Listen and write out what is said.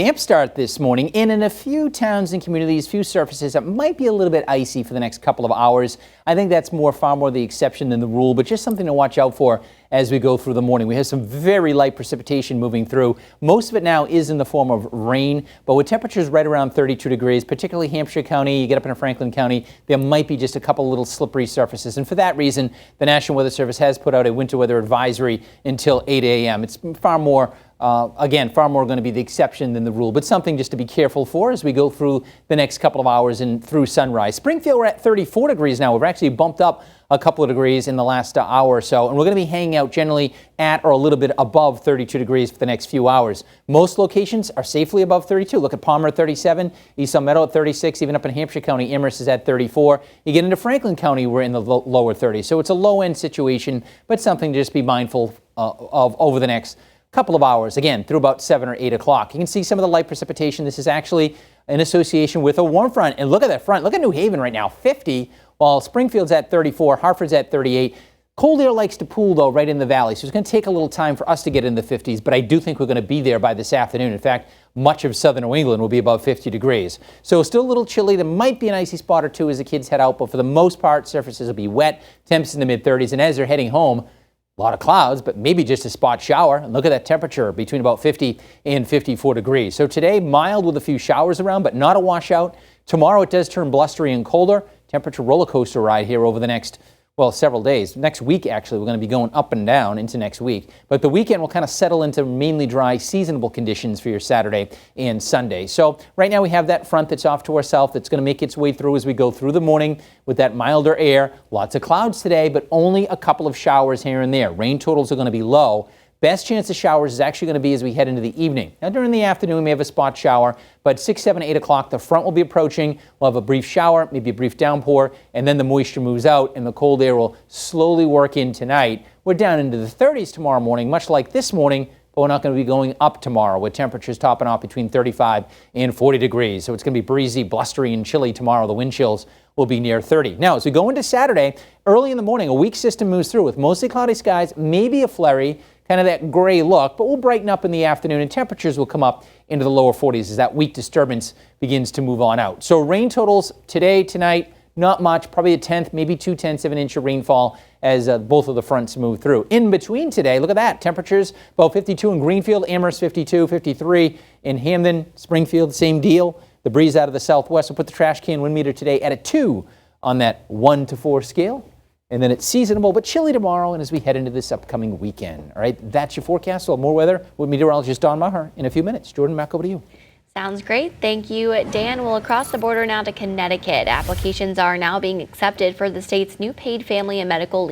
Damp start this morning, and in a few towns and communities, few surfaces, it might be a little bit icy for the next couple of hours. I think that's far more the exception than the rule, but just something to watch out for as we go through the morning. We have some very light precipitation moving through. Most of it now is in the form of rain, but with temperatures right around 32 degrees, particularly Hampshire County, you get up into Franklin County, there might be just a couple little slippery surfaces. And for that reason, the National Weather Service has put out a winter weather advisory until 8 a.m. It's far more going to be the exception than the rule, but something just to be careful for as we go through the next couple of hours and through sunrise. Springfield, we're at 34 degrees now. We've actually bumped up a couple of degrees in the last hour or so, and we're going to be hanging out generally at or a little bit above 32 degrees for the next few hours. Most locations are safely above 32. Look at Palmer at 37, East Meadow at 36, even up in Hampshire County, Amherst is at 34. You get into Franklin County, we're in the lower 30s. So it's a low-end situation, but something to just be mindful of over the next couple of hours, again, through about 7 or 8 o'clock. You can see some of the light precipitation. This is actually in association with a warm front. And look at that front. Look at New Haven right now, 50, while Springfield's at 34, Hartford's at 38. Cold air likes to pool, though, right in the valley. So it's going to take a little time for us to get in the 50s, but I do think we're going to be there by this afternoon. In fact, much of southern New England will be above 50 degrees. So still a little chilly. There might be an icy spot or two as the kids head out, but for the most part, surfaces will be wet. Temps in the mid-30s. And as they're heading home, a lot of clouds, but maybe just a spot shower. And look at that temperature between about 50 and 54 degrees. So today, mild with a few showers around, but not a washout. Tomorrow, it does turn blustery and colder. Temperature roller coaster ride here over the next, several days. Next week, actually, we're going to be going up and down into next week. But the weekend will kind of settle into mainly dry, seasonable conditions for your Saturday and Sunday. So right now we have that front that's off to our south that's going to make its way through as we go through the morning with that milder air. Lots of clouds today, but only a couple of showers here and there. Rain totals are going to be low. Best chance of showers is actually going to be as we head into the evening. Now, during the afternoon, we may have a spot shower, but 6, 7, 8 o'clock, the front will be approaching. We'll have a brief shower, maybe a brief downpour, and then the moisture moves out, and the cold air will slowly work in tonight. We're down into the 30s tomorrow morning, much like this morning, but we're not going to be going up tomorrow with temperatures topping off between 35 and 40 degrees. So it's going to be breezy, blustery, and chilly tomorrow. The wind chills will be near 30. Now, as we go into Saturday, early in the morning, a weak system moves through with mostly cloudy skies, maybe a flurry, kind of that gray look, but we'll brighten up in the afternoon and temperatures will come up into the lower 40s as that weak disturbance begins to move on out. So rain totals today, tonight, not much, probably a tenth, maybe 2/10 of an inch of rainfall as both of the fronts move through. In between today, look at that, temperatures about 52 in Greenfield, Amherst 52, 53 in Hamden, Springfield, same deal. The breeze out of the southwest will put the trash can wind meter today at a 2 on that 1 to 4 scale. And then it's seasonable but chilly tomorrow and as we head into this upcoming weekend. All right, that's your forecast. So more weather with meteorologist Don Maher in a few minutes. Jordan, back over to you. Sounds great. Thank you, Dan. Well, across the border now to Connecticut. Applications are now being accepted for the state's new paid family and medical leave.